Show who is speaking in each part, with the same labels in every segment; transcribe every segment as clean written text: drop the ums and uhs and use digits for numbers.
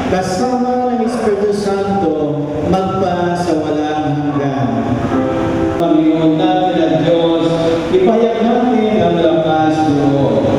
Speaker 1: kasama ng Espiritu Santo, magpa sa walang hanggan. Panginoon natin at Diyos, ipahayag natin ang lakas loob.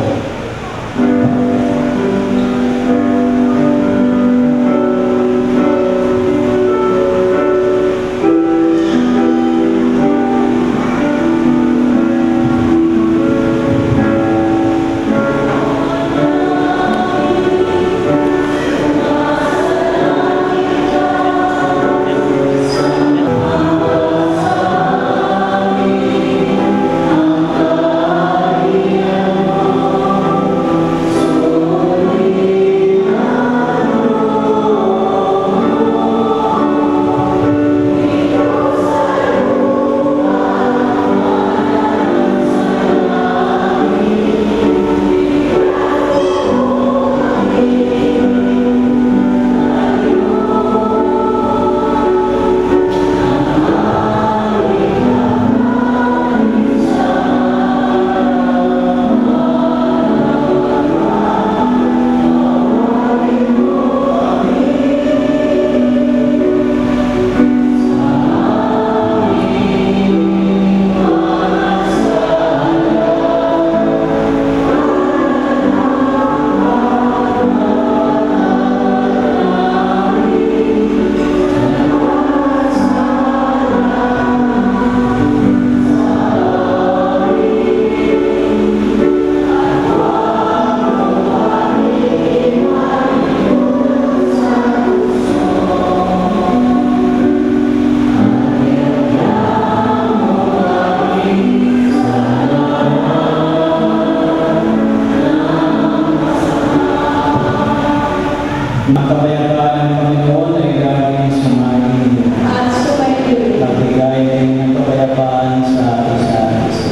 Speaker 1: Ang kapayapaan ng Panginoon ay laging sumayin.
Speaker 2: At sumayin.
Speaker 1: Magbigay din ng kapayapaan sa isa't isa.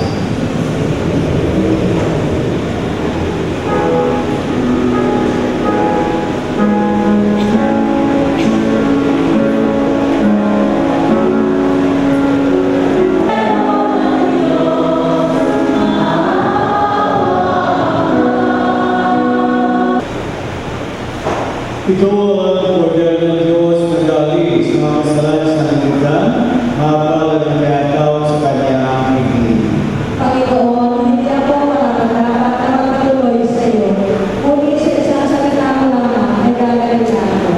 Speaker 1: Ito ang order ng Diyos na dali sa mga kasalanan sa sanlibutan, mapalad ang kayataw sa kanyang higit.
Speaker 2: Panginoon, hindi ako makakarapat na magpatuloy sa iyo. Ngunit sa isang salita mo lamang ay gagaling na ako.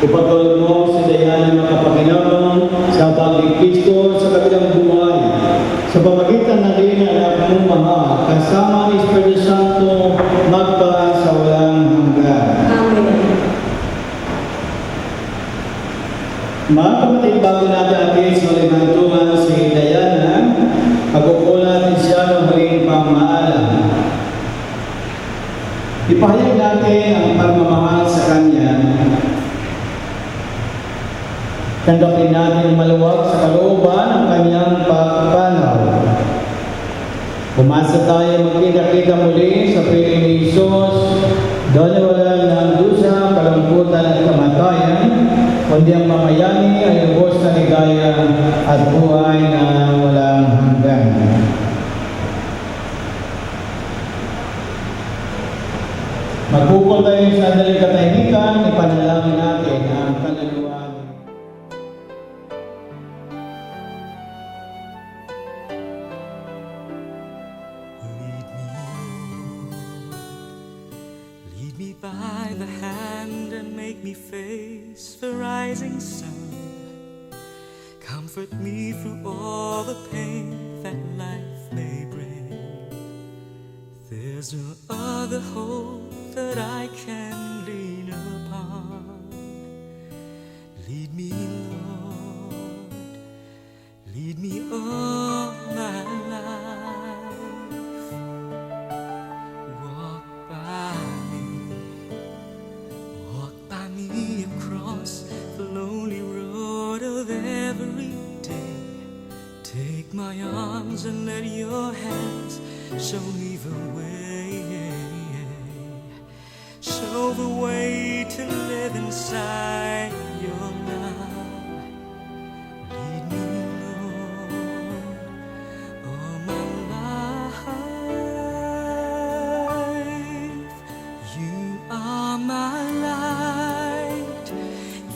Speaker 1: Ipagkaloob mo si Diana makapakinabang sa pagligpit ko sa kabilang buhay. Sa pamagitan ng din ng anak mong mahal, kasama ni Espiritu Santo, magpa sa walang hanggan.
Speaker 2: Amen.
Speaker 1: Mga kapatid, bago natin atin sa limantungan si Diana, pagkukulan natin siya ng huling pamaalam. Ipahayag natin ang pagmamahal sa Kanya. Tanggapin natin maluwag sa kalooban ng Kanyang pagpanaw. Pumasa tayo magkita-kita muli sa piling ni Jesus, doon wala ng dusa, kalungkutan at kamatayan, kundi ang mamayani ay lubos na ligaya at buhay na walang hanggan. Magpupul tayo sa sandaling katahimikan, ipanalangin natin ang kaluluwa.
Speaker 3: Lead me by the hand and make me face the rising sun. Comfort me through all the pain that life may bring. There's no other hope that I can lean upon. Lead me, Lord, lead me all my life. Walk by me across the lonely road of every day. Take my arms and let your hands show me the way. Show the way to live inside your love. Lead me, Lord, all my life. You are my light.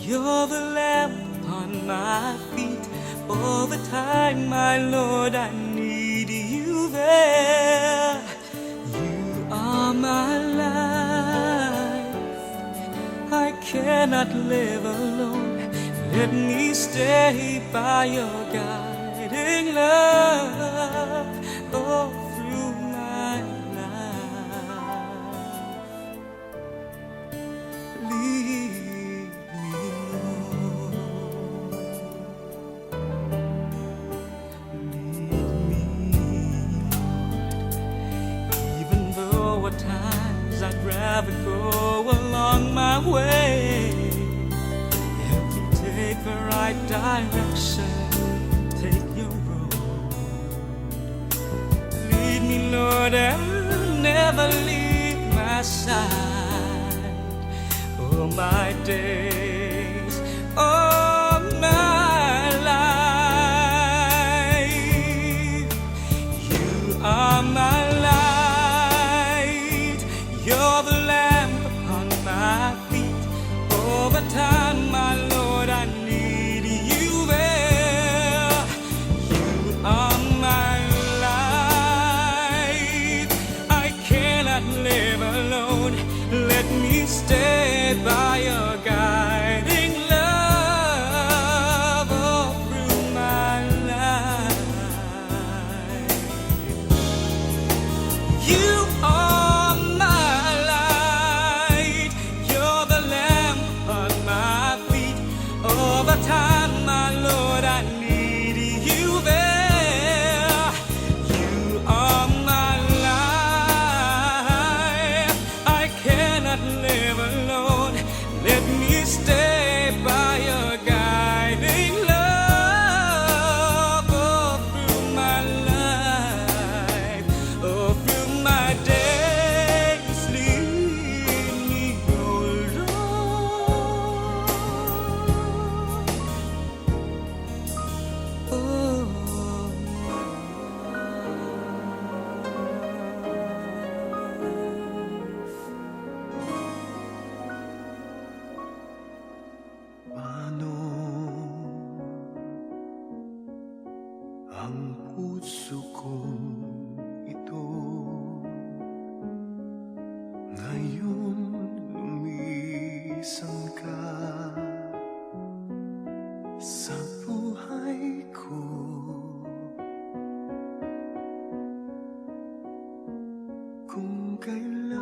Speaker 3: You're the lamp upon my feet. All the time, my Lord, I need you there. You are my life. I cannot live alone. Let me stay by your guiding love all through my life. Lead me, Lord. Lead me, Lord. Even though at times I'd rather go along my way, help me take the right direction, take your road. Lead me, Lord, and never leave my side. All my days, all my life. You are my light. You're the lamp upon my feet. All the time, my Lord, I need you there. You are my life. I cannot live alone. Let me stay by your guiding love all through my life. You are my light. You're the lamp on my feet. All the time, my Lord, I need you there. You are my life. I cannot live alone. Let me stay by your guiding love all through my life, all through my days. Lead me, oh Lord.
Speaker 4: Paano ang puso ko ito ngayon lumisan ka? sa buhay ko. Kung kailan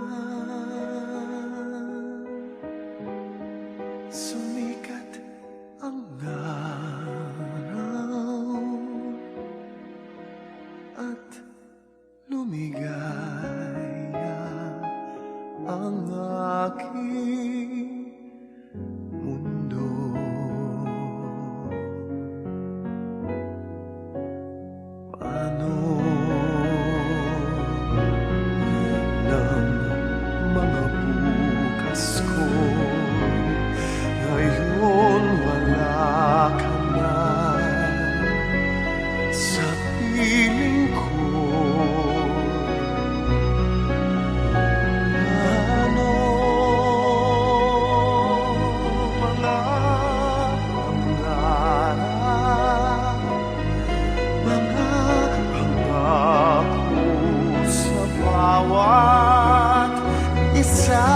Speaker 4: sumikat ang araw at lumigaya ang aking mundo. Paano ng mga bukas ko ngayon wala ka na sa piling ko? Paano mga pangarap, mga pangako sa bawat isa?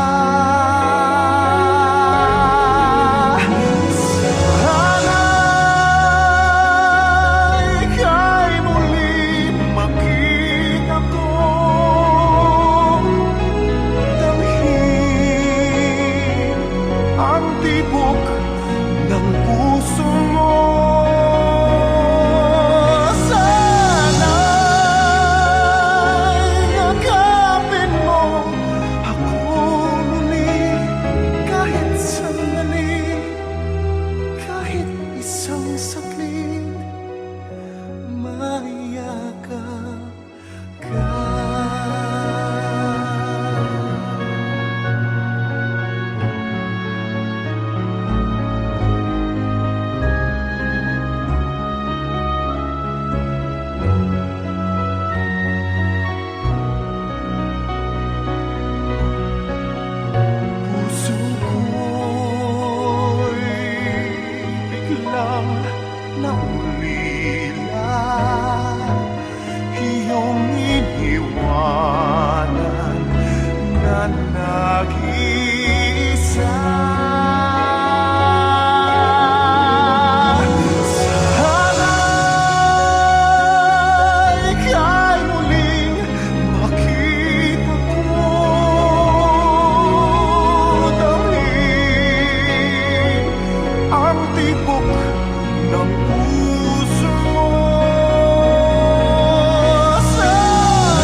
Speaker 4: Sana'y ika'y muling makita ko, damhin ang tibok ng puso mo. Sana'y yakapin mo ako muli kahit sandali, kahit isang saglit, maiyakap ka. Puso ko'y biglang naulila, iyong iniwanan na nag-iisa. Sana'y ika'y muling makita ko, damhin ang tibok ng puso mo.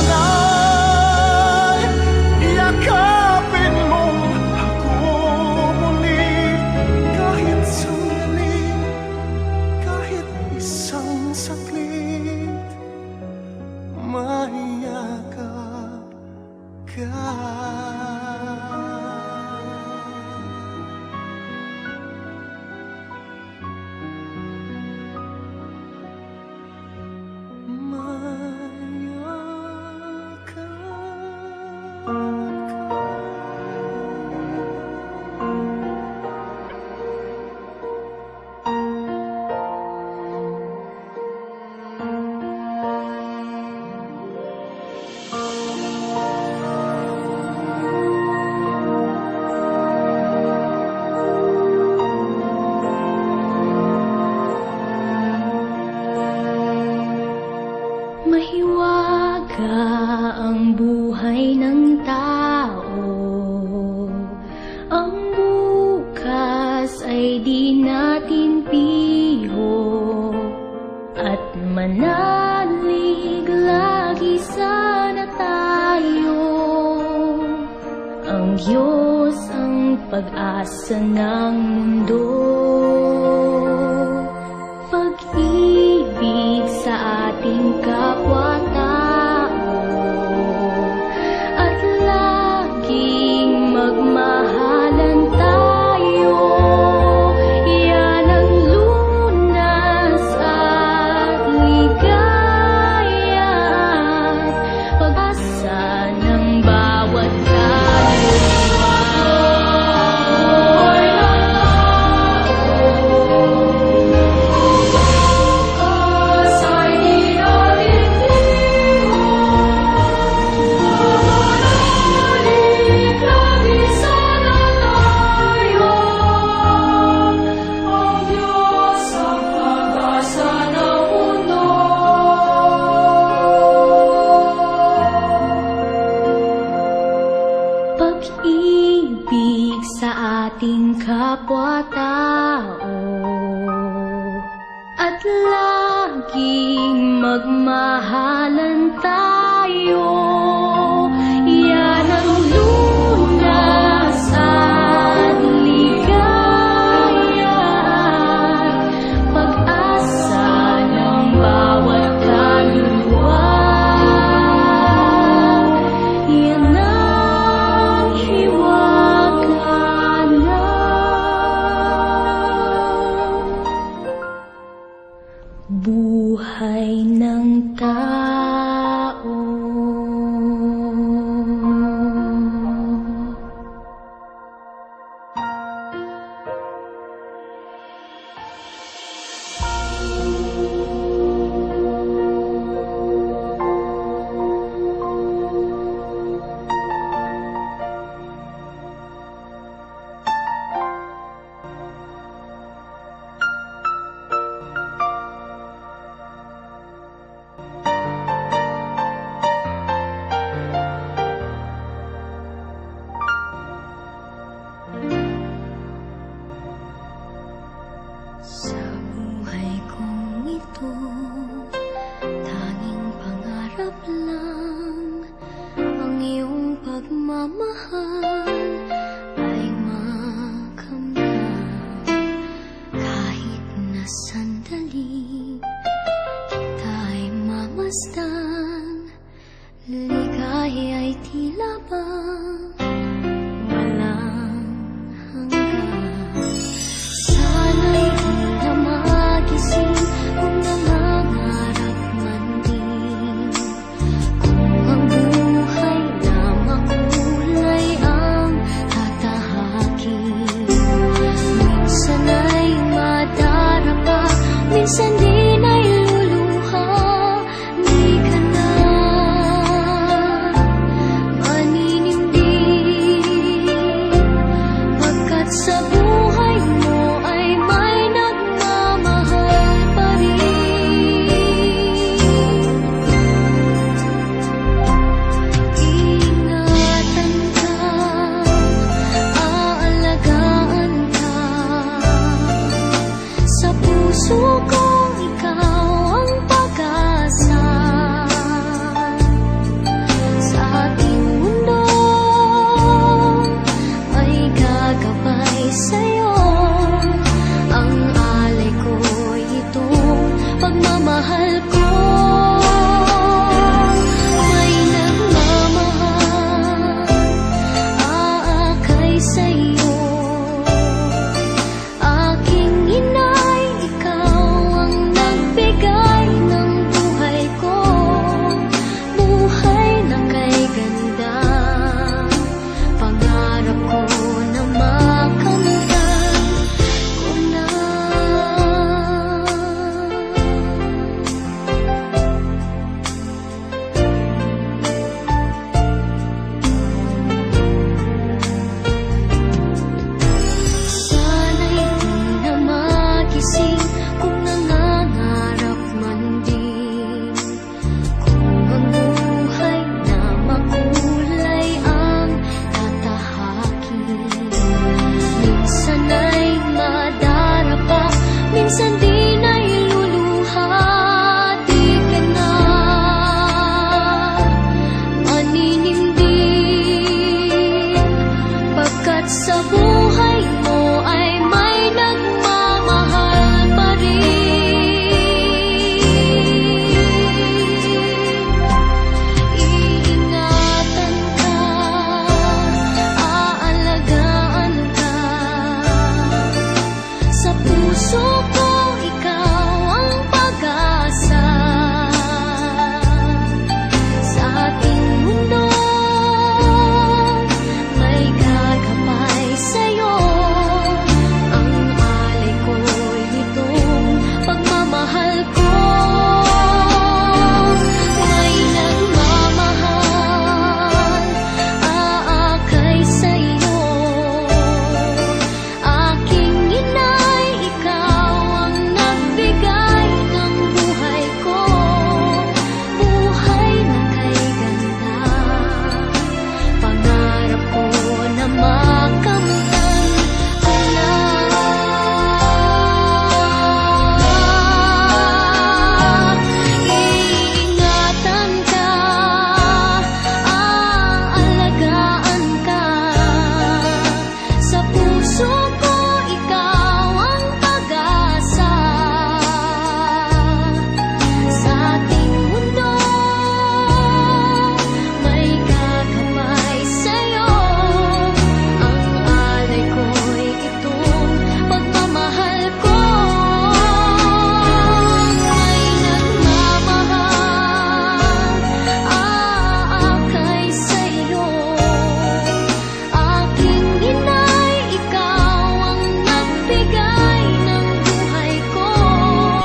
Speaker 4: Sana'y yakapin mo ako muli kahit sandali, kahit isang saglit, maiyakap ka.
Speaker 5: Mahiwaga ang buhay ng tao, ang bukas ay di natin piho, at manalig lagi sana tayo. Ang Diyos ang pag-asa ng mundo, pag-ibig sa ating kapwa-tao, at laging magmahalan tayo. Yan ang lunas at ligaya at pag-asa ng bawat kaluluwa. pagmahalan tayo. Yan ang lunas at ligaya, pag-asa ng bawat kaluluwa. Yan ang hiwaga buhay ng tao. Sa buhay kong ito, tanging pangarap lang ang iyong pagmamahal ay makamtan. Kahit na sandali kita'y mamasdan, ligaya ay tila bang walang hanggan. Sana'y di na magising kung nangangarap man din, kung ang buhay na makulay ang tatahakin. Minsan ay madarapa, minsan din ay luluha. Di ka na maninindig, pagkat sa buhay mo ay may nagmamahal pa rin. Ingatan ka, aalagaan ka, sa puso kong ikaw ang pag-asa. Sa ating mundo ay gagabay sa'yo, ang alay ko'y itong pagmamahal ko. May nagmamahal, aakay sa'yo. Aking inay, ikaw ang nagbigay ng buhay ko, buhay na kay ganda. Pangarap ko na makamtan ko na. Sana'y di na magising